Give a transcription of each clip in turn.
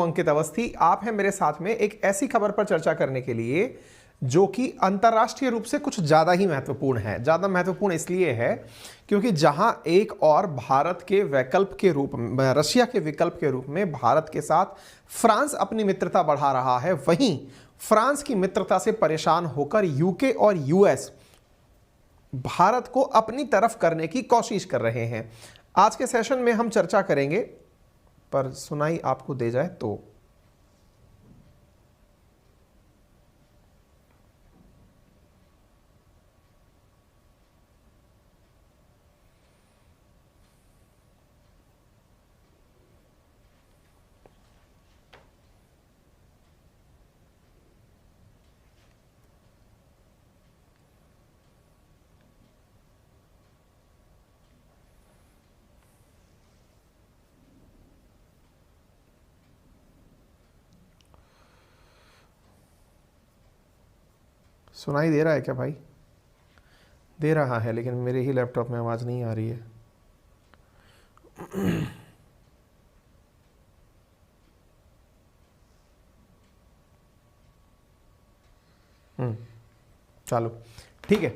अंकित अवस्थी, आप हैं मेरे साथ में एक ऐसी खबर पर चर्चा करने के लिए जो कि अंतर्राष्ट्रीय रूप से कुछ ज्यादा ही महत्वपूर्ण है। ज्यादा महत्वपूर्ण इसलिए है क्योंकि जहां एक और भारत के वैकल्प के रूप में, रशिया के विकल्प के रूप में भारत के साथ फ्रांस अपनी मित्रता बढ़ा रहा है, वहीं फ्रांस की मित्रता से परेशान होकर यूके और यूएस भारत को अपनी तरफ करने की कोशिश कर रहे हैं। आज के सेशन में हम चर्चा करेंगे, पर सुनाई आपको दे जाए तो। सुनाई दे रहा है क्या भाई? दे रहा है, लेकिन मेरे ही लैपटॉप में आवाज़ नहीं आ रही है। चलो ठीक है।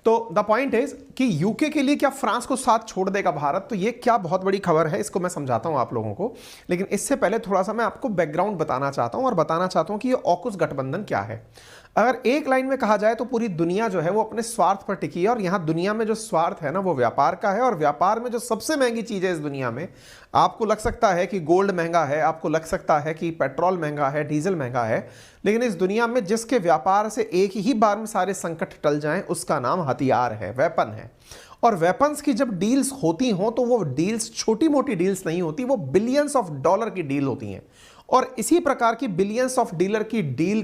तो द पॉइंट इज कि यूके के लिए क्या फ्रांस को साथ छोड़ देगा भारत? तो ये क्या बहुत बड़ी खबर है, इसको मैं समझाता हूं आप लोगों को। लेकिन इससे पहले थोड़ा सा मैं आपको बैकग्राउंड बताना चाहता हूं, और बताना चाहता हूं कि ये ऑकुस गठबंधन क्या है। अगर एक लाइन में कहा जाए तो पूरी दुनिया जो है वो अपने स्वार्थ पर टिकी है, और यहां दुनिया में जो स्वार्थ है ना वो व्यापार का है। और व्यापार में जो सबसे महंगी चीज है इस दुनिया में, आपको लग सकता है कि गोल्ड महंगा है, आपको लग सकता है कि पेट्रोल महंगा है, डीजल महंगा है, लेकिन इस दुनिया में जिसके व्यापार से एक ही बार में सारे संकट टल जाएं उसका नाम हथियार है, वेपन है। और वेपन्स की जब डील्स होती हों तो वो डील्स छोटी मोटी डील्स नहीं होती, वो बिलियंस ऑफ डॉलर की डील होती हैं। और इसी प्रकार की बिलियंस ऑफ डॉलर की डील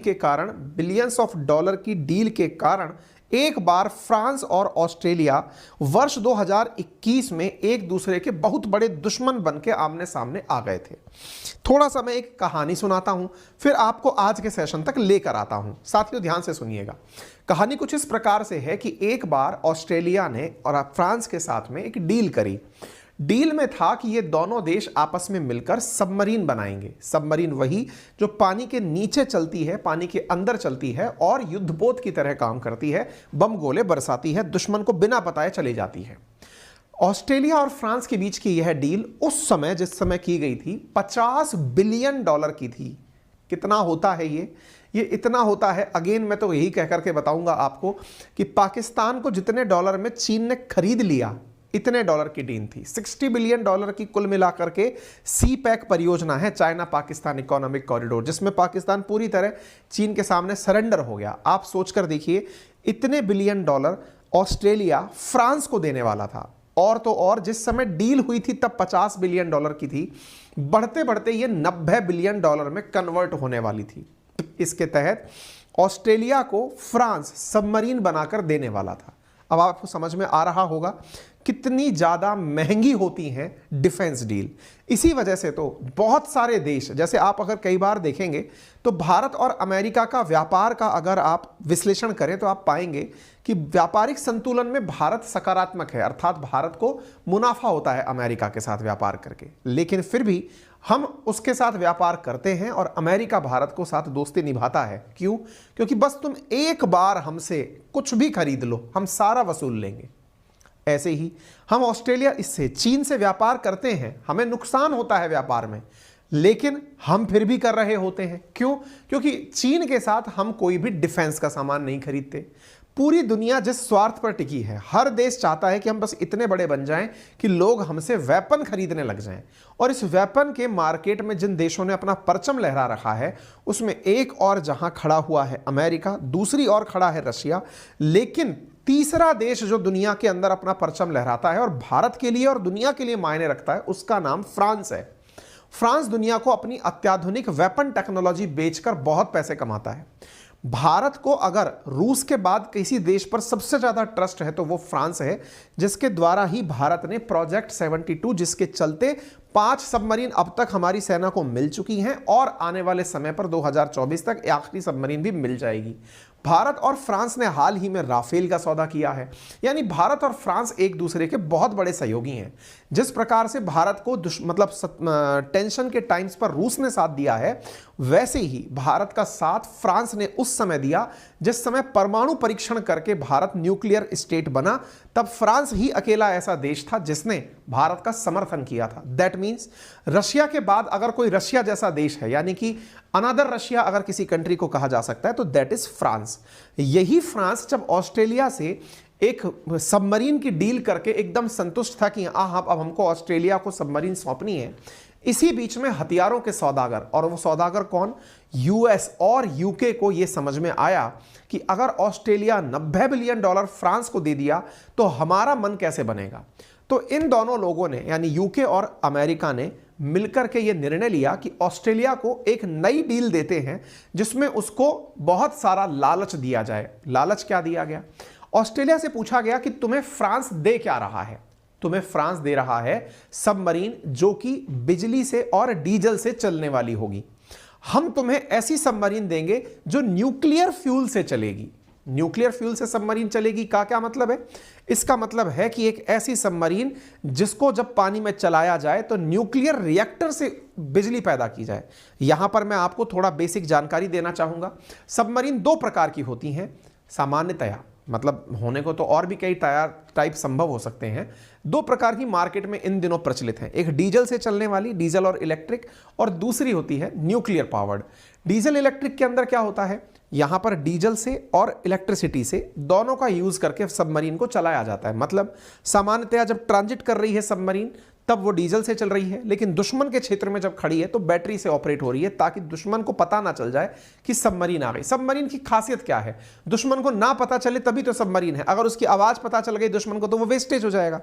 के कारण एक बार फ्रांस और ऑस्ट्रेलिया वर्ष 2021 में एक दूसरे के बहुत बड़े दुश्मन बन के आमने सामने आ गए थे। थोड़ा सा मैं एक कहानी सुनाता हूं, फिर आपको आज के सेशन तक लेकर आता हूं। साथियों ध्यान से सुनिएगा। कहानी कुछ इस प्रकार से है कि एक बार ऑस्ट्रेलिया ने और फ्रांस के साथ में एक डील करी। डील में था कि ये दोनों देश आपस में मिलकर सबमरीन बनाएंगे। सबमरीन वही जो पानी के नीचे चलती है, पानी के अंदर चलती है और युद्धपोत की तरह काम करती है, बम गोले बरसाती है, दुश्मन को बिना बताए चली जाती है। ऑस्ट्रेलिया और फ्रांस के बीच की यह डील उस समय जिस समय की गई थी 50 बिलियन डॉलर की थी। कितना होता है ये इतना होता है, अगेन मैं तो यही कह करके बताऊंगा आपको कि पाकिस्तान को जितने डॉलर में चीन ने खरीद लिया इतने डॉलर की डील थी। 60 बिलियन डॉलर की कुल मिलाकर के सी पैक परियोजना है, चाइना पाकिस्तान इकोनॉमिक कॉरिडोर, जिसमें पाकिस्तान पूरी तरह चीन के सामने सरेंडर हो गया। आप सोचकर देखिए, इतने बिलियन डॉलर ऑस्ट्रेलिया फ्रांस को देने वाला था। और तो और जिस समय डील हुई थी तब 50 बिलियन डॉलर की थी, बढ़ते बढ़ते ये 90 बिलियन डॉलर में कन्वर्ट होने वाली थी। इसके तहत ऑस्ट्रेलिया को फ्रांस सबमरीन बनाकर देने वाला था। अब आपको समझ में आ रहा होगा कितनी ज्यादा महंगी होती हैं डिफेंस डील। इसी वजह से तो बहुत सारे देश, जैसे आप अगर कई बार देखेंगे तो भारत और अमेरिका का व्यापार का अगर आप विश्लेषण करें तो आप पाएंगे कि व्यापारिक संतुलन में भारत सकारात्मक है, अर्थात भारत को मुनाफा होता है अमेरिका के साथ व्यापार करके। लेकिन फिर भी हम उसके साथ व्यापार करते हैं और अमेरिका भारत को साथ दोस्ती निभाता है। क्यों? क्योंकि बस तुम एक बार हमसे कुछ भी खरीद लो, हम सारा वसूल लेंगे। ऐसे ही हम ऑस्ट्रेलिया इससे, चीन से व्यापार करते हैं, हमें नुकसान होता है व्यापार में, लेकिन हम फिर भी कर रहे होते हैं। क्यों? क्योंकि चीन के साथ हम कोई भी डिफेंस का सामान नहीं खरीदते। पूरी दुनिया जिस स्वार्थ पर टिकी है, हर देश चाहता है कि हम बस इतने बड़े बन जाएं कि लोग हमसे वेपन खरीदने लग जाएं। और इस वेपन के मार्केट में जिन देशों ने अपना परचम लहरा रखा है उसमें एक और जहां खड़ा हुआ है अमेरिका, दूसरी ओर खड़ा है रशिया, लेकिन तीसरा देश जो दुनिया के अंदर अपना परचम लहराता है और भारत के लिए और दुनिया के लिए मायने रखता है, उसका नाम फ्रांस है। फ्रांस दुनिया को अपनी अत्याधुनिक वेपन टेक्नोलॉजी बेचकर बहुत पैसे कमाता है। भारत को अगर रूस के बाद किसी देश पर सबसे ज्यादा ट्रस्ट है तो वो फ्रांस है, जिसके द्वारा ही भारत ने प्रोजेक्ट 72, जिसके चलते 5 सबमरीन अब तक हमारी सेना को मिल चुकी हैं और आने वाले समय पर 2024 तक आखिरी सबमरीन भी मिल जाएगी। भारत और फ्रांस ने हाल ही में राफेल का सौदा किया है, यानी भारत और फ्रांस एक दूसरे के बहुत बड़े सहयोगी हैं। जिस प्रकार से भारत को टेंशन के टाइम्स पर रूस ने साथ दिया है, वैसे ही भारत का साथ फ्रांस ने उस समय दिया जिस समय परमाणु परीक्षण करके भारत न्यूक्लियर स्टेट बना। तब फ्रांस ही अकेला ऐसा देश था जिसने भारत का समर्थन किया था। दैट मीन्स रशिया के बाद अगर कोई रशिया जैसा देश है, यानी कि अनदर रशिया अगर किसी कंट्री को कहा जा सकता है, तो दैट इज फ्रांस। यही फ्रांस जब ऑस्ट्रेलिया से एक सबमरीन की डील करके एकदम संतुष्ट था कि हाँ अब हमको ऑस्ट्रेलिया को सबमरीन सौंपनी है, इसी बीच में हथियारों के सौदागर, और वो सौदागर कौन, यूएस और यूके को ये समझ में आया कि अगर ऑस्ट्रेलिया $90 बिलियन फ्रांस को दे दिया तो हमारा मन कैसे बनेगा। तो इन दोनों लोगों ने, यानी यूके और अमेरिका ने मिलकर के ये निर्णय लिया कि ऑस्ट्रेलिया को एक नई डील देते हैं जिसमें उसको बहुत सारा लालच दिया जाए। लालच क्या दिया गया? ऑस्ट्रेलिया से पूछा गया कि तुम्हें फ्रांस दे क्या रहा है? तुम्हें फ्रांस दे रहा है सबमरीन जो कि बिजली से और डीजल से चलने वाली होगी। हम तुम्हें ऐसी सबमरीन देंगे जो न्यूक्लियर फ्यूल से चलेगी। न्यूक्लियर फ्यूल से सबमरीन चलेगी का क्या मतलब है? इसका मतलब है कि एक ऐसी सबमरीन जिसको जब पानी में चलाया जाए तो न्यूक्लियर रिएक्टर से बिजली पैदा की जाए। यहां पर मैं आपको थोड़ा बेसिक जानकारी देना चाहूंगा। सबमरीन 2 प्रकार की होती हैं सामान्यतया, मतलब होने को तो और भी कई टाइप संभव हो सकते हैं। 2 प्रकार की मार्केट में इन दिनों प्रचलित हैं, एक डीजल से चलने वाली, डीजल और इलेक्ट्रिक, और दूसरी होती है न्यूक्लियर पावर्ड। डीजल इलेक्ट्रिक के अंदर क्या होता है, यहां पर डीजल से और इलेक्ट्रिसिटी से दोनों का यूज करके सबमरीन को चलाया जाता है। मतलब सामान्यतया जब ट्रांजिट कर रही है सबमरीन तब वो डीजल से चल रही है, लेकिन दुश्मन के क्षेत्र में जब खड़ी है तो बैटरी से ऑपरेट हो रही है ताकि दुश्मन को पता ना चल जाए कि सबमरीन आ गई। सबमरीन की खासियत क्या है? दुश्मन को ना पता चले तभी तो सबमरीन है। अगर उसकी आवाज पता चल गई दुश्मन को तो वो वेस्टेज हो जाएगा।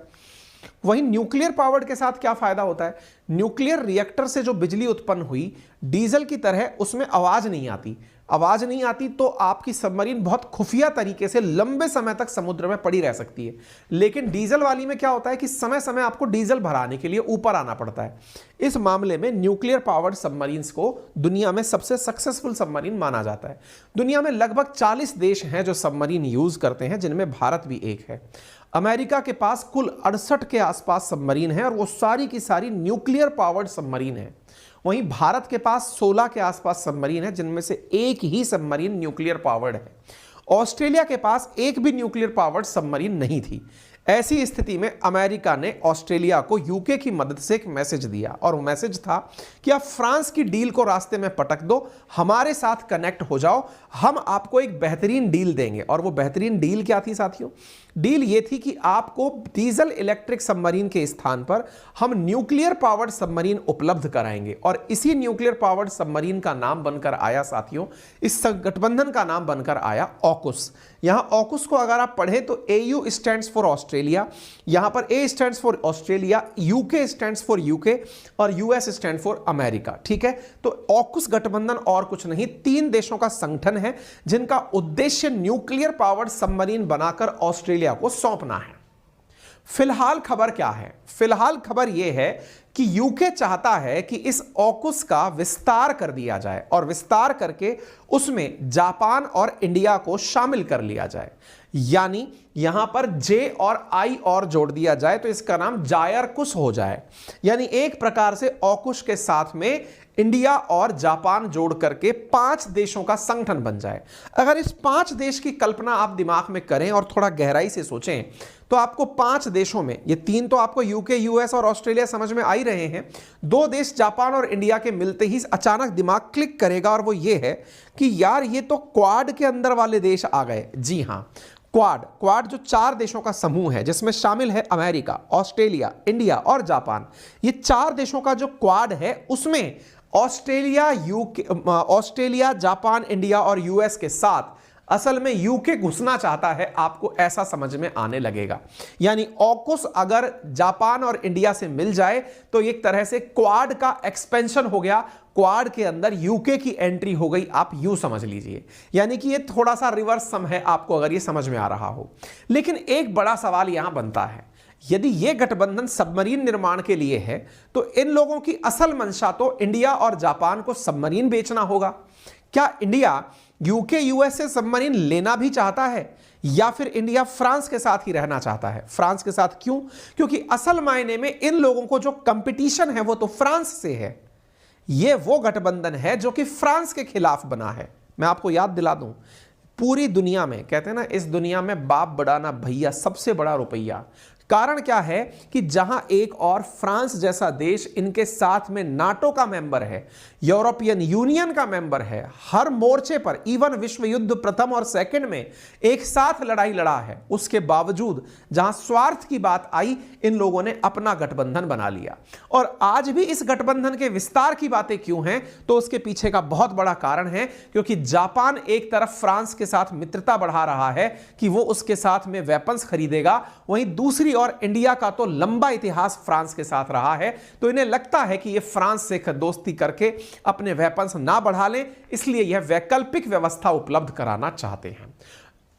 वहीं न्यूक्लियर पावर्ड के साथ क्या फायदा होता है? न्यूक्लियर रिएक्टर से जो बिजली उत्पन्न हुई, डीजल की तरह उसमें आवाज नहीं आती। आवाज नहीं आती तो आपकी सबमरीन बहुत खुफिया तरीके से लंबे समय तक समुद्र में पड़ी रह सकती है। लेकिन डीजल वाली में क्या होता है कि समय समय आपको डीजल भराने के लिए ऊपर आना पड़ता है। इस मामले में न्यूक्लियर पावर्ड सबमरीन्स को दुनिया में सबसे सक्सेसफुल सबमरीन माना जाता है। दुनिया में लगभग 40 देश हैं जो सबमरीन यूज करते हैं, जिनमें भारत भी एक है। अमेरिका के पास कुल 68 के आसपास सबमरीन है और वो सारी की सारी न्यूक्लियर पावर्ड सबमरीन है। वहीं भारत के पास 16 के आसपास सबमरीन है, जिनमें से एक ही सबमरीन न्यूक्लियर पावर्ड है। ऑस्ट्रेलिया के पास एक भी न्यूक्लियर पावर्ड सबमरीन नहीं थी। ऐसी स्थिति में अमेरिका ने ऑस्ट्रेलिया को यूके की मदद से एक मैसेज दिया, और वो मैसेज था कि आप फ्रांस की डील को रास्ते में पटक दो, हमारे साथ कनेक्ट हो जाओ, हम आपको एक बेहतरीन डील देंगे। और वो बेहतरीन डील क्या थी साथियों? डील ये थी कि आपको डीजल इलेक्ट्रिक सबमरीन के स्थान पर हम न्यूक्लियर पावर्ड सबमरीन उपलब्ध कराएंगे। और इसी न्यूक्लियर पावर्ड सबमरीन का नाम बनकर आया साथियों, इस गठबंधन का नाम बनकर आया ऑकुस। यहां ऑकुस को अगर आप पढ़ें तो AU स्टैंड्स फॉर ऑस्ट्रेलिया, यहां पर A stands for Australia, UK stands for UK और US स्टैंड फॉर अमेरिका। ठीक है, तो ऑकुस गठबंधन और कुछ नहीं, 3 देशों का संगठन है जिनका उद्देश्य न्यूक्लियर पावर्ड सबमरीन बनाकर ऑस्ट्रेलिया को सौंपना है। फिलहाल खबर क्या है? फिलहाल खबर यह है कि यूके चाहता है कि इस ऑकुस का विस्तार कर दिया जाए और विस्तार करके उसमें जापान और इंडिया को शामिल कर लिया जाए। यानी यहां पर J और I और जोड़ दिया जाए तो इसका नाम जायरकुस हो जाए। यानी एक प्रकार से ऑकुस के साथ में इंडिया और जापान जोड़ करके 5 देशों का संगठन बन जाए। अगर इस 5 देश की कल्पना आप दिमाग में करें और थोड़ा गहराई से सोचें तो आपको 5 देशों में, ये 3 तो आपको यूके, यूएस और ऑस्ट्रेलिया समझ में आ ही रहे हैं, 2 देश जापान और इंडिया के मिलते ही अचानक दिमाग क्लिक करेगा और वो ये है कि यार ये तो क्वाड के अंदर वाले देश आ गए। जी हां, क्वाड जो 4 देशों का समूह है जिसमें शामिल है अमेरिका, ऑस्ट्रेलिया, इंडिया और जापान। ये 4 देशों का जो क्वाड है उसमें ऑस्ट्रेलिया, जापान, इंडिया और यूएस के साथ असल में यूके घुसना चाहता है, आपको ऐसा समझ में आने लगेगा। यानी ऑकुस अगर जापान और इंडिया से मिल जाए तो एक तरह से क्वाड का एक्सपेंशन हो गया, क्वाड के अंदर यूके की एंट्री हो गई, आप यूं समझ लीजिए। यानी कि ये थोड़ा सा रिवर्स सम है आपको अगर ये समझ में आ रहा हो। लेकिन एक बड़ा सवाल यहां बनता है, यदि यह गठबंधन सबमरीन निर्माण के लिए है तो इन लोगों की असल मंशा तो इंडिया और जापान को सबमरीन बेचना होगा। क्या इंडिया यूके यूएस से सबमरीन लेना भी चाहता है या फिर इंडिया फ्रांस के साथ ही रहना चाहता है? फ्रांस के साथ क्यों? क्योंकि असल मायने में इन लोगों को जो कंपटीशन है वो तो फ्रांस से है। यह वो गठबंधन है जो कि फ्रांस के खिलाफ बना है। मैं आपको याद दिला दूं, पूरी दुनिया में कहते हैं ना, इस दुनिया में बाप बड़ा ना भैया, सबसे बड़ा रुपया। कारण क्या है कि जहां एक और फ्रांस जैसा देश इनके साथ में नाटो का मेंबर है, यूरोपियन यूनियन का मेंबर है, हर मोर्चे पर, इवन विश्व युद्ध प्रथम और सेकंड में एक साथ लड़ाई लड़ा है, उसके बावजूद जहां स्वार्थ की बात आई इन लोगों ने अपना गठबंधन बना लिया। और आज भी इस गठबंधन के विस्तार की बातें क्यों हैं? तो उसके पीछे का बहुत बड़ा कारण है क्योंकि जापान एक तरफ फ्रांस के साथ मित्रता बढ़ा रहा है कि वो उसके साथ में वेपन्स खरीदेगा, वहीं दूसरी और इंडिया का तो लंबा इतिहास फ्रांस के साथ रहा है, तो इन्हें लगता है कि ये फ्रांस से दोस्ती करके अपने वेपन्स ना बढ़ा लें, इसलिए यह वैकल्पिक व्यवस्था उपलब्ध कराना चाहते हैं।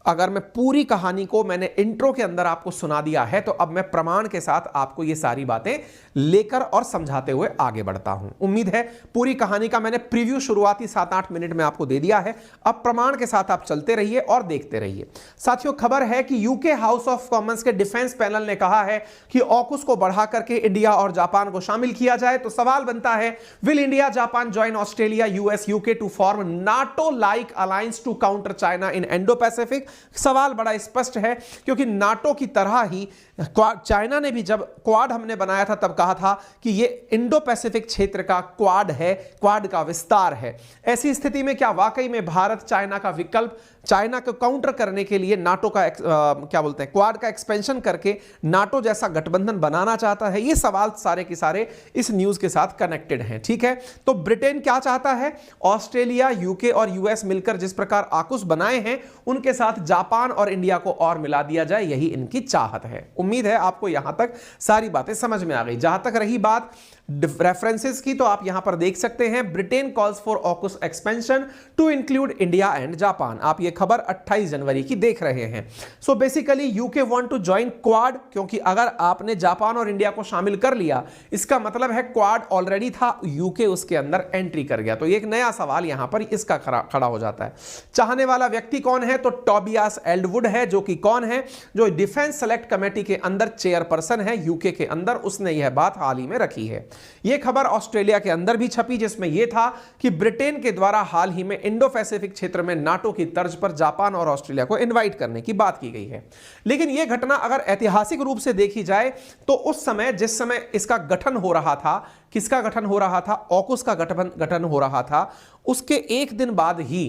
अगर मैं पूरी कहानी को मैंने इंट्रो के अंदर आपको सुना दिया है तो अब मैं प्रमाण के साथ आपको ये सारी बातें लेकर और समझाते हुए आगे बढ़ता हूं। उम्मीद है पूरी कहानी का मैंने प्रीव्यू शुरुआती 7-8 मिनट में आपको दे दिया है। अब प्रमाण के साथ आप चलते रहिए और देखते रहिए। साथियों, खबर है कि यूके हाउस ऑफ कॉमन्स के डिफेंस पैनल ने कहा है कि ऑकुस को बढ़ा करके इंडिया और जापान को शामिल किया जाए। तो सवाल बनता है, will India Japan join Australia US UK to form NATO like alliance to counter China in Indo Pacific? सवाल बड़ा स्पष्ट है क्योंकि नाटो की तरह ही चाइना ने भी, जब क्वाड हमने बनाया था तब कहा था कि ये इंडो पैसिफिक क्षेत्र का क्वाड है, क्वाड का विस्तार है। ऐसी स्थिति में क्या वाकई में भारत चाइना का विकल्प, चाइना को काउंटर करने के लिए नाटो का क्या बोलते हैं, क्वाड का एक्सपेंशन करके नाटो जैसा गठबंधन बनाना चाहता है? ये सवाल सारे के सारे इस न्यूज के साथ कनेक्टेड हैं। ठीक है, तो ब्रिटेन क्या चाहता है? ऑस्ट्रेलिया, यूके और यूएस मिलकर जिस प्रकार आकुस बनाए हैं उनके साथ जापान और इंडिया को और मिला दिया जाए, यही इनकी चाहत है। उम्मीद है आपको यहां तक सारी बातें समझ में आ गई। जहां तक रही बात रेफरेंसेस की, तो आप यहां पर देख सकते हैं, Britain calls for ऑकुस expansion to include India and Japan. आप ये खबर 28 जनवरी की देख रहे हैं। So basically UK want to join quad, क्योंकि अगर आपने जापान और इंडिया को शामिल कर लिया इसका मतलब है क्वाड ऑलरेडी था, यूके उसके अंदर एंट्री कर गया। तो ये एक नया सवाल यहां पर इसका खड़ा हो जाता है। चाहने वाला व्यक्ति कौन है? तो टोबियास एल्डवुड है, जो कि कौन है? जो डिफेंस सेलेक्ट कमेटी के अंदर चेयरपर्सन है यूके के अंदर, उसने यह बात हाल ही में रखी है। यह खबर ऑस्ट्रेलिया के अंदर भी छपी, जिसमें यह था कि ब्रिटेन के द्वारा हाल ही में इंडो पैसिफिक क्षेत्र में नाटो की तर्ज पर जापान और ऑस्ट्रेलिया को इनवाइट करने की बात की गई है। लेकिन यह घटना अगर ऐतिहासिक रूप से देखी जाए तो उस समय, जिस समय इसका गठन हो रहा था, किसका गठन हो रहा था? ऑकुस का गठन हो रहा था, उसके एक दिन बाद ही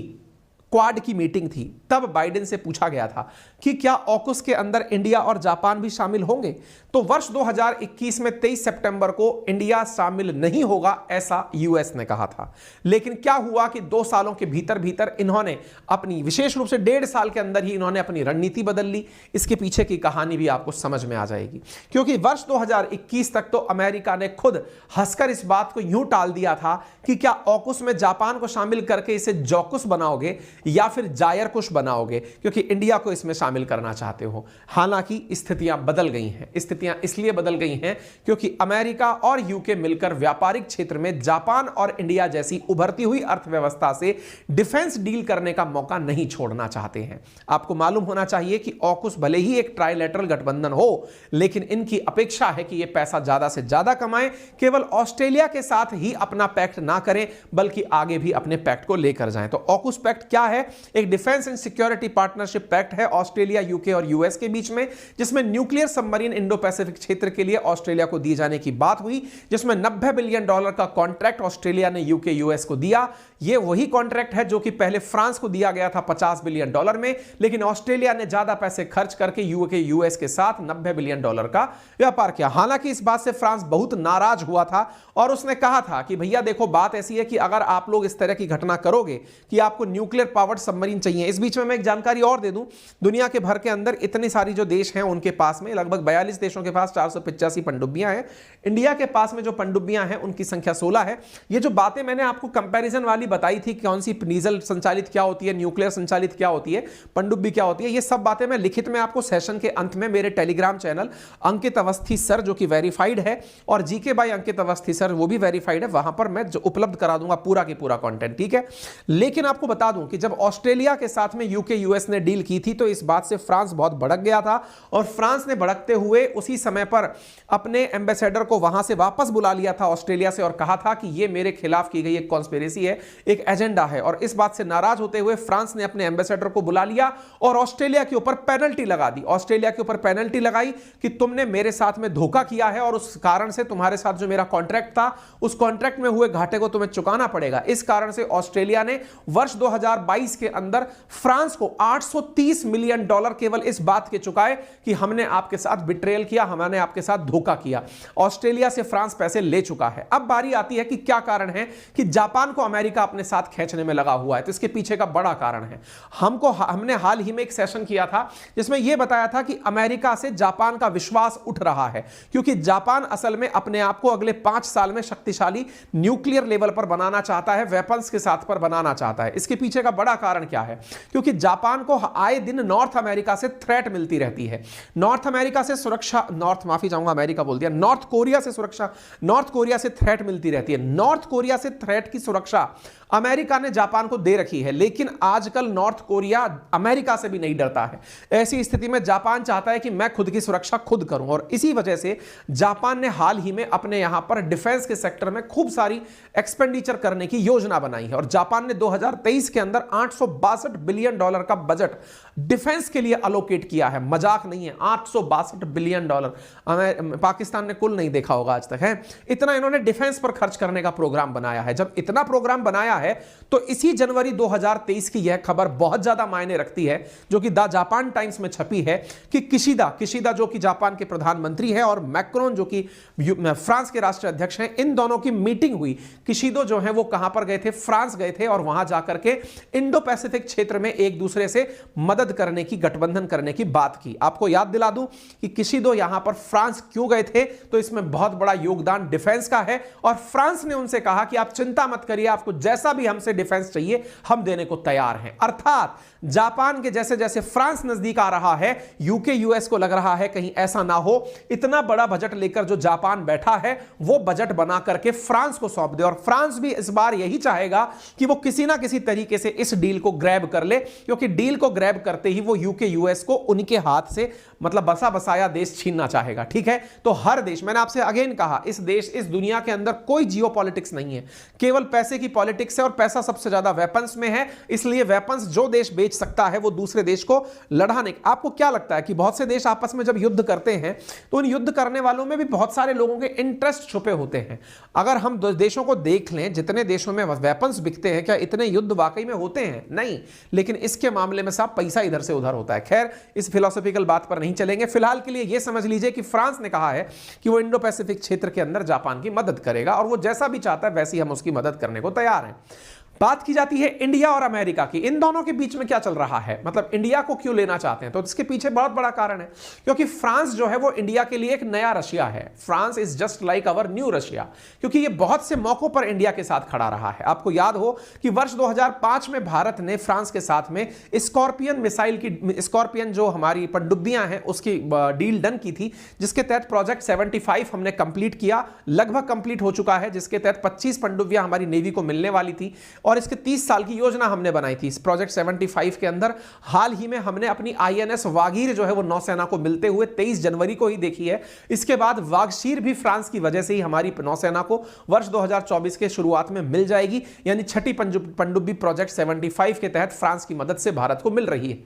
क्वाड की मीटिंग थी। तब बाइडेन से पूछा गया था कि क्या ऑकुस के अंदर इंडिया और जापान भी शामिल होंगे? तो वर्ष 2021 में 23 सितंबर को इंडिया शामिल नहीं होगा, ऐसा यूएस ने कहा था। लेकिन क्या हुआ कि 2 सालों के भीतर भीतर इन्होंने अपनी, विशेष रूप से 1.5 साल के अंदर ही इन्होंने अपनी रणनीति बदल ली। इसके पीछे की कहानी भी आपको समझ में आ जाएगी, क्योंकि वर्ष 2021 तक तो अमेरिका ने खुद हंसकर इस बात को यूं टाल दिया था कि क्या ऑकुस में जापान को शामिल करके इसे जॉकुस बनाओगे या फिर जायर कुश बनाओगे, क्योंकि इंडिया को इसमें शामिल करना चाहते हो। हालांकि स्थितियां बदल गई हैं। स्थितियां इसलिए बदल गई हैं क्योंकि अमेरिका और यूके मिलकर व्यापारिक क्षेत्र में जापान और इंडिया जैसी उभरती हुई अर्थव्यवस्था से डिफेंस डील करने का मौका नहीं छोड़ना चाहते हैं। आपको मालूम होना चाहिए कि ऑकुस भले ही एक ट्राइलेटरल गठबंधन हो, लेकिन इनकी अपेक्षा है कि यह पैसा ज्यादा से ज्यादा कमाएं, केवल ऑस्ट्रेलिया के साथ ही अपना पैक्ट ना करें बल्कि आगे भी अपने पैक्ट को लेकर जाएं। तो ऑकुस पैक्ट क्या है? एक defence and security partnership pact है ऑस्ट्रेलिया, यूके और यूएस के बीच में, जिसमें न्यूक्लियर सबमरीन इंडो पैसिफिक क्षेत्र के लिए ऑस्ट्रेलिया को दिए जाने की बात हुई, जिसमें $90 बिलियन का कॉन्ट्रैक्ट ऑस्ट्रेलिया ने यूके यूएस को दिया। यह वही कॉन्ट्रैक्ट है जो कि पहले फ्रांस को दिया गया था $50 बिलियन में, लेकिन ऑस्ट्रेलिया ने ज्यादा पैसे खर्च करके यूके यूएस के साथ $90 बिलियन का व्यापार किया। हालांकि इस बात से फ्रांस बहुत नाराज हुआ था और उसने कहा था कि भैया देखो, बात ऐसी है कि अगर आप लोग इस तरह की घटना करोगे कि आपको न्यूक्लियर पावर्ड सबमरीन चाहिए। इस बीच में मैं एक जानकारी और दे दूं, दुनिया के भर के अंदर इतनी सारी जो देश हैं उनके पास में लगभग 42 देशों के पास 485 पनडुब्बियां हैं। इंडिया के पास में जो पनडुब्बियां हैं उनकी संख्या 16 है। ये जो बातें मैंने आपको कंपैरिजन वाली बताई थी, कौन सी डीजल संचालित क्या होती है, न्यूक्लियर संचालित क्या होती है, पनडुब्बी क्या होती है, ये सब बातें मैं लिखित में आपको सेशन के अंत में मेरे टेलीग्राम चैनल अंकित अवस्थी सर जो कि वेरीफाइड है, और GK by Ankit Awasthi sir वो भी वेरीफाइड है, वहां पर मैं उपलब्ध करा दूंगा पूरा की पूरा कंटेंट, ठीक है। लेकिन आपको बता दूं कि जब ऑस्ट्रेलिया के साथ में यूके यूएस ने डील की थी तो इस बात से फ्रांस बहुत भड़क गया था, और फ्रांस ने भड़कते हुए उसी समय पर अपने एम्बेसडर को वहां से वापस बुला लिया था ऑस्ट्रेलिया से, और कहा था कि यह मेरे खिलाफ की गई एक कॉन्स्पिरेसी है, एक एजेंडा है। और इस बात से नाराज होते हुए फ्रांस ने अपने एम्बेसडर को बुला लिया और ऑस्ट्रेलिया के ऊपर पेनल्टी लगा दी। ऑस्ट्रेलिया के ऊपर पेनल्टी लगाई कि तुमने मेरे साथ में धोखा किया है और उस कारण से तुम्हारे साथ जो मेरा कॉन्ट्रैक्ट था उस कॉन्ट्रैक्ट में हुए घाटे को तुम्हें चुकाना पड़ेगा। इस कारण से ऑस्ट्रेलिया ने वर्ष 2022 के अंदर फ्रांस को $830 मिलियन केवल इस बात के चुकाए कि हमने आपके साथ बिट्रेयल किया, हमने आपके साथ धोखा किया। ऑस्ट्रेलिया से फ्रांस पैसे ले चुका है। अब बारी आती है कि क्या कारण है कि जापान को अमेरिका अपने साथ खींचने में लगा हुआ है। तो इसके पीछे का बड़ा कारण है, हमने हाल ही में एक सेशन किया था जिसमें यह बताया था कि अमेरिका से जापान का विश्वास उठ रहा है, क्योंकि जापान असल में अपने आप को अगले 5 साल में शक्तिशाली न्यूक्लियर लेवल पर बनाना चाहता है, वेपन्स के साथ पर बनाना चाहता है। इसके पीछे का बड़ा कारण क्या है? क्योंकि जापान को आए दिन नॉर्थ अमेरिका से थ्रेट मिलती रहती है। नॉर्थ अमेरिका से सुरक्षा, अमेरिका बोल दिया, नॉर्थ कोरिया से सुरक्षा, नॉर्थ कोरिया से थ्रेट मिलती रहती है। नॉर्थ कोरिया से थ्रेट की सुरक्षा अमेरिका ने जापान को दे रखी है, लेकिन आजकल नॉर्थ कोरिया अमेरिका से भी नहीं डरता है। ऐसी स्थिति में जापान चाहता है कि मैं खुद की सुरक्षा खुद करूं, और इसी वजह से जापान ने हाल ही में अपने यहां पर डिफेंस के सेक्टर में खूब सारी एक्सपेंडिचर करने की योजना बनाई है। और जापान ने 2023 के अंदर $862 बिलियन का बजट डिफेंस के लिए अलोकेट किया है। मजाक नहीं है, $862 बिलियन। पाकिस्तान ने कुल नहीं देखा होगा आज तक, है इतना इन्होंने डिफेंस पर खर्च करने का प्रोग्राम बनाया है। जब इतना प्रोग्राम बनाया है तो इसी जनवरी 2023 की यह खबर बहुत ज्यादा मायने रखती है, जो कि द जापान टाइम्स में छपी है कि किशिदा जो कि जापान के प्रधानमंत्री है और मैक्रोन जो कि फ्रांस के राष्ट्रीय अध्यक्ष हैं, इन दोनों की मीटिंग हुई। किशिदो जो है वो कहां पर गए थे? फ्रांस गए थे, और वहां जाकर के इंडो पैसिफिक क्षेत्र में एक दूसरे से मदद करने की, गठबंधन करने की बात की। आपको याद दिला दूं कि किशिदो यहां पर फ्रांस क्यों गए थे, तो इसमें बहुत बड़ा योगदान डिफेंस का है। और फ्रांस ने उनसे कहा कि आप चिंता मत करिए, आपको जैसा भी हमसे डिफेंस चाहिए हम देने को तैयार हैं। अर्थात जापान के जैसे जैसे फ्रांस नजदीक आ रहा है, यूके यूएस को लग रहा है कहीं ऐसा ना हो इतना बड़ा बजट लेकर जो जापान बैठा है वो बजट बना करके फ्रांस को सौंप दे। और फ्रांस भी इस बार यही चाहेगा कि वो किसी ना किसी तरीके से इस डील को ग्रैब कर ले, क्योंकि डील को ग्रैब करते ही वो यूके यूएस को उनके हाथ से, मतलब बसा बसाया देश छीनना चाहेगा, ठीक है। तो हर देश, मैंने आपसे अगेन कहा, इस दुनिया के अंदर कोई जियो पॉलिटिक्स नहीं है, केवल पैसे की पॉलिटिक्स है, और पैसा सबसे ज्यादा वेपन्स में है। इसलिए वेपन्स जो देश बेच सकता है वो दूसरे देश को लड़ाने। आपको क्या लगता है कि बहुत से देश आपस में जब युद्ध करते हैं तो उन युद्ध करने वालों में भी बहुत सारे लोगों के इंटरेस्ट छुपे होते हैं? अगर हम देशों को देख लें, जितने देशों में वेपन्स बिकते हैं, क्या इतने युद्ध वाकई में होते हैं? नहीं। लेकिन इसके मामले में साहब पैसा इधर से उधर होता है। खैर, इस फिलोसॉफिकल बात पर नहीं चलेंगे। फिलहाल के लिए यह समझ लीजिए कि फ्रांस ने कहा है कि वो इंडो पैसिफिक क्षेत्र के अंदर जापान की मदद करेगा, और वो जैसा भी चाहता है वैसी हम उसकी मदद करने को तैयार हैं। बात की जाती है इंडिया और अमेरिका की। इन दोनों के बीच में क्या चल रहा है, मतलब इंडिया को क्यों लेना चाहते हैं? तो इसके पीछे बहुत बड़ा कारण है, क्योंकि फ्रांस जो है वो इंडिया के लिए एक नया रशिया है। France is just like our new Russia, क्योंकि ये बहुत से मौकों पर इंडिया के साथ खड़ा रहा है। आपको याद हो कि वर्ष 2005 में भारत ने फ्रांस के साथ में स्कॉर्पियन मिसाइल की, स्कॉर्पियन जो हमारी पनडुब्बियां हैं उसकी डील डन की थी, जिसके तहत प्रोजेक्ट 75 हमने कंप्लीट किया, लगभग कंप्लीट हो चुका है, जिसके तहत 25 पनडुब्बियां हमारी नेवी को मिलने वाली थी, और इसके 30 साल की योजना हमने बनाई थी। इस प्रोजेक्ट 75 के अंदर हाल ही में हमने अपनी आईएनएस वागीर जो है वो नौसेना को मिलते हुए 23 जनवरी को ही देखी है। इसके बाद वागशीर भी फ्रांस की वजह से ही हमारी नौसेना को वर्ष 2024 के शुरुआत में मिल जाएगी, यानी छठी पनडुब्बी प्रोजेक्ट 75 के तहत फ्रांस की मदद से भारत को मिल रही है।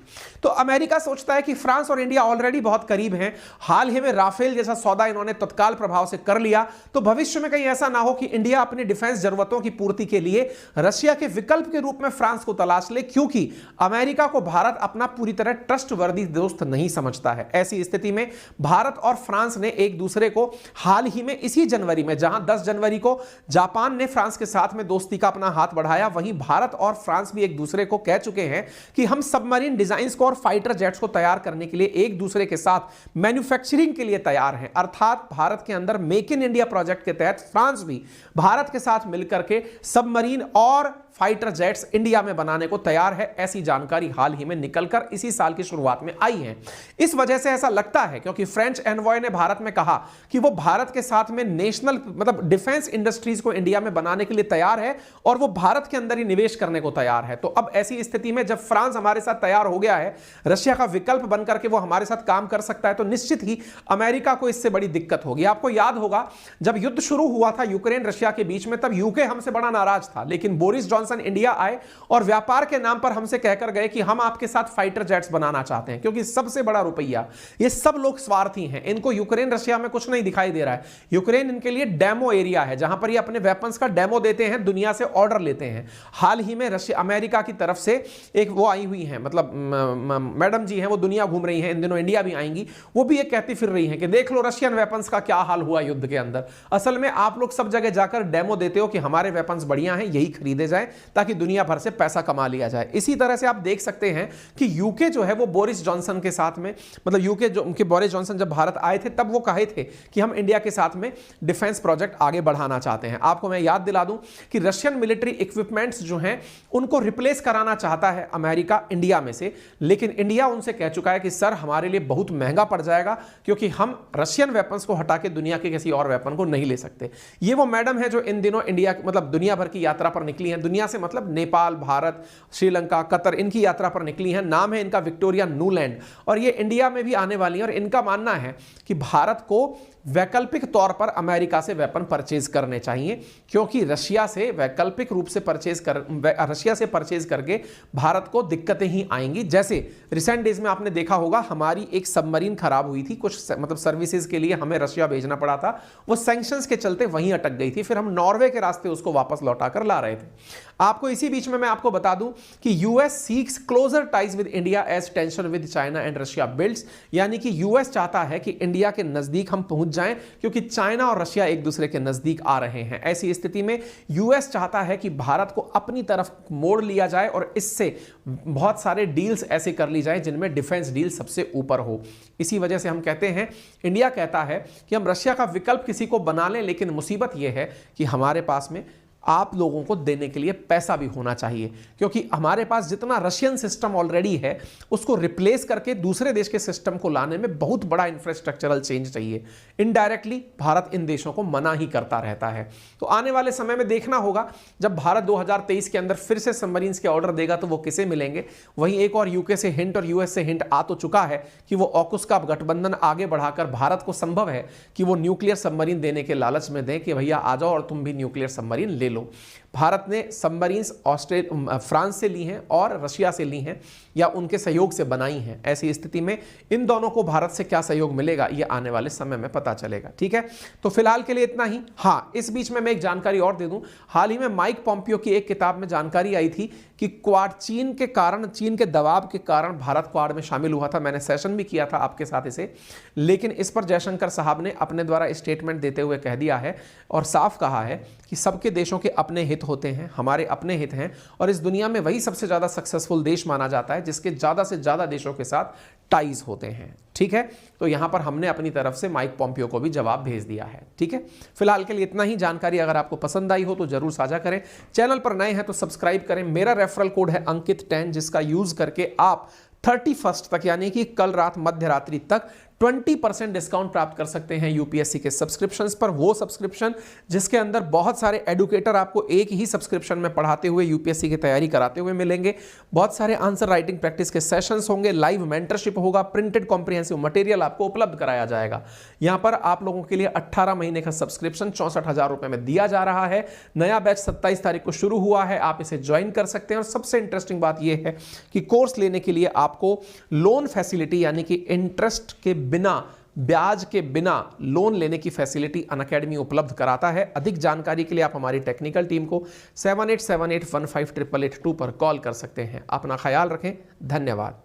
तो अमेरिका सोचता है कि फ्रांस और इंडिया ऑलरेडी बहुत करीब हैं, हाल ही में राफेल जैसा सौदा इन्होंने तत्काल प्रभाव से कर लिया, तो भविष्य में कहीं ऐसा ना हो कि इंडिया अपनी डिफेंस जरूरतों की पूर्ति के लिए रशिया रशिया के विकल्प के रूप में फ्रांस को तलाश ले, क्योंकि अमेरिका को भारत अपना पूरी तरह ट्रस्टवर्दी दोस्त नहीं समझता है। ऐसी स्थिति में भारत और फ्रांस ने एक दूसरे को हाल ही में इसी जनवरी में, जहां 10 जनवरी को जापान ने फ्रांस के साथ में दोस्ती का अपना हाथ बढ़ाया, वहीं भारत और फ्रांस भी एक दूसरे को कह चुके हैं कि हम सबमरीन डिजाइन्स को और फाइटर जेट्स को तैयार करने के लिए एक दूसरे के साथ मैन्युफैक्चरिंग के लिए तैयार हैं। अर्थात भारत के अंदर मेक इन इंडिया प्रोजेक्ट के तहत फ्रांस भी भारत के साथ मिलकर के सबमरीन और फाइटर जेट्स इंडिया में बनाने को तैयार है। ऐसी जानकारी हाल ही में निकलकर इसी साल की शुरुआत में आई है। इस वजह से ऐसा लगता है क्योंकि फ्रेंच एनवॉय ने भारत में कहा कि वो भारत के साथ में नेशनल मतलब डिफेंस इंडस्ट्रीज को इंडिया में बनाने के लिए तैयार है और वो भारत के अंदर ही निवेश करने को तैयार है। तो अब ऐसी स्थिति में जब फ्रांस हमारे साथ तैयार हो गया है, रशिया का विकल्प बनकर के वो हमारे साथ काम कर सकता है, तो निश्चित ही अमेरिका को इससे बड़ी दिक्कत होगी। आपको याद होगा जब युद्ध शुरू हुआ था यूक्रेन रशिया के बीच में, तब यूके हमसे बड़ा नाराज था, लेकिन बोरिस जॉनसन इंडिया आए और व्यापार के नाम पर हमसे कहकर गए कि हम आपके साथ फाइटर जेट्स बनाना चाहते हैं, क्योंकि सबसे बड़ा रुपया, ये सब लोग स्वार्थी हैं, इनको यूक्रेन रशिया में कुछ नहीं दिखाई दे रहा है। यूक्रेन इनके लिए डेमो एरिया है जहां पर ये अपने वेपन्स का डेमो देते हैं, दुनिया से ऑर्डर लेते हैं। हाल ही में रशिया अमेरिका की तरफ से एक वो आई हुई है, मतलब मैडम जी हैं, वो दुनिया घूम रही हैं, इन दिनों इंडिया भी आएंगी, वो भी ये कहती फिर रही हैं कि देख लो रशियन वेपन्स का क्या हाल हुआ युद्ध के अंदर। असल में आप लोग सब जगह जाकर डेमो देते हो कि हमारे वेपन्स बढ़िया हैं, यही खरीदे जाए ताकि दुनिया भर से पैसा कमा लिया जाए। इसी तरह से आप देख सकते हैं कि यूके जो है वो बोरिस जॉनसन के साथ में, मतलब यूके जो उनके बोरिस जॉनसन जब भारत आए थे तब वो कहे थे कि हम इंडिया के साथ में डिफेंस प्रोजेक्ट आगे बढ़ाना चाहते हैं। आपको मैं याद दिला दूं कि रशियन मिलिट्री इक्विपमेंट्स जो हैं उनको रिप्लेस कराना चाहता है अमेरिका इंडिया में से, लेकिन इंडिया उनसे कह चुका है कि सर हमारे लिए बहुत महंगा पड़ जाएगा, क्योंकि हम रशियन वेपन्स को हटा के दुनिया के किसी और वेपन को नहीं ले सकते। ये वो मैडम है जो इन दिनों इंडिया मतलब दुनिया भर की यात्रा पर निकली है, दुनिया से मतलब नेपाल, भारत, श्रीलंका, कतर, इनकी यात्रा पर निकली हैं। नाम है इनका विक्टोरिया न्यूलैंड, और ये इंडिया में भी आने वाली हैं। और इनका मानना है कि भारत को वैकल्पिक तौर पर अमेरिका से वेपन परचेज करने चाहिए, क्योंकि रशिया से वैकल्पिक रूप से रशिया से परचेज करके भारत को दिक्कतें ही आएंगी। जैसे रिसेंट डेज में आपने देखा होगा हमारी एक सबमरीन खराब हुई थी, कुछ मतलब सर्विसेज के लिए हमें रशिया भेजना पड़ा था, वो सैंक्शंस के चलते वहीं अटक गई थी, फिर हम नॉर्वे के रास्ते उसको वापस लौटा कर ला रहे थे। आपको इसी बीच में मैं आपको बता दूं कि US seeks closer ties with India as tension with China and Russia builds, यानी कि यूएस चाहता है कि इंडिया के नजदीक हम पहुंच जाएं, क्योंकि चाइना और रशिया एक दूसरे के नजदीक आ रहे हैं। ऐसी स्थिति में यूएस चाहता है कि भारत को अपनी तरफ मोड़ लिया जाए और इससे बहुत सारे डील्स ऐसे कर ली जाए जिनमें डिफेंस डील सबसे ऊपर हो। इसी वजह से हम कहते हैं, इंडिया कहता है कि हम रशिया का विकल्प किसी को बना लें, लेकिन मुसीबत यह है कि हमारे पास में आप लोगों को देने के लिए पैसा भी होना चाहिए, क्योंकि हमारे पास जितना रशियन सिस्टम ऑलरेडी है उसको रिप्लेस करके दूसरे देश के सिस्टम को लाने में बहुत बड़ा इंफ्रास्ट्रक्चरल चेंज चाहिए। इनडायरेक्टली भारत इन देशों को मना ही करता रहता है। तो आने वाले समय में देखना होगा, जब भारत 2023 के अंदर फिर से सबमरीन्स के ऑर्डर देगा तो वो किसे मिलेंगे। वहीं एक और यूके से हिंट और यूएस से हिंट आ तो चुका है कि वो ऑकुस का गठबंधन आगे बढ़ाकर भारत को संभव है कि वो न्यूक्लियर सबमरीन देने के लालच में दें कि भैया आ जाओ और तुम भी न्यूक्लियर सबमरीन ले लो। भारत ने सबमरीन्स फ्रांस से ली हैं और रशिया से ली हैं या उनके सहयोग से बनाई हैं। ऐसी स्थिति में इन दोनों को भारत से क्या सहयोग मिलेगा ये आने वाले समय में पता चलेगा। ठीक है, तो फिलहाल के लिए इतना ही। हाँ, इस बीच में मैं एक जानकारी और दे दूं, हाल ही में माइक पॉम्पियो की एक किताब में जानकारी आई थी कि क्वाड चीन के कारण, चीन के दबाव के कारण भारत क्वाड में शामिल हुआ था। मैंने सेशन भी किया था आपके साथ इसे, लेकिन इस पर जयशंकर साहब ने अपने द्वारा स्टेटमेंट देते हुए कह दिया है और साफ कहा है कि सबके देशों के अपने हित होते हैं, हमारे अपने हित हैं, और इस दुनिया में वही सबसे ज्यादा सक्सेसफुल देश माना जाता है जिसके ज्यादा से ज्यादा देशों के साथ टाइज होते हैं। ठीक है, तो यहां पर हमने अपनी तरफ से माइक पॉम्पियो को भी जवाब भेज दिया है। ठीक है, फिलहाल के लिए इतना ही। जानकारी अगर आपको पसंद आई हो तो जरूर साझा करें। चैनल पर नए हैं तो सब्सक्राइब करें। मेरा रेफरल कोड है अंकित10, जिसका यूज करके आप 31 तक यानी कि कल रात मध्य रात्रि तक 20% डिस्काउंट प्राप्त कर सकते हैं यूपीएससी के सब्सक्रिप्शंस पर। वो सब्सक्रिप्शन जिसके अंदर बहुत सारे एडुकेटर आपको एक ही सब्सक्रिप्शन में पढ़ाते हुए यूपीएससी की तैयारी कराते हुए मिलेंगे। बहुत सारे आंसर राइटिंग प्रैक्टिस के सेशंस होंगे, लाइव मेंटरशिप होगा, प्रिंटेड कॉम्प्रिहेंसिव मटेरियल आपको उपलब्ध कराया जाएगा। यहां पर आप लोगों के लिए 18 महीने का सब्सक्रिप्शन 64,000 रुपए में दिया जा रहा है। नया बैच 27 तारीख को शुरू हुआ है, आप इसे ज्वाइन कर सकते हैं। और सबसे इंटरेस्टिंग बात यह है कि कोर्स लेने के लिए आपको लोन फैसिलिटी यानी कि इंटरेस्ट के बिना ब्याज के बिना लोन लेने की फैसिलिटी अनअकैडमी उपलब्ध कराता है। अधिक जानकारी के लिए आप हमारी टेक्निकल टीम को 7878158882 पर कॉल कर सकते हैं। अपना ख्याल रखें। धन्यवाद।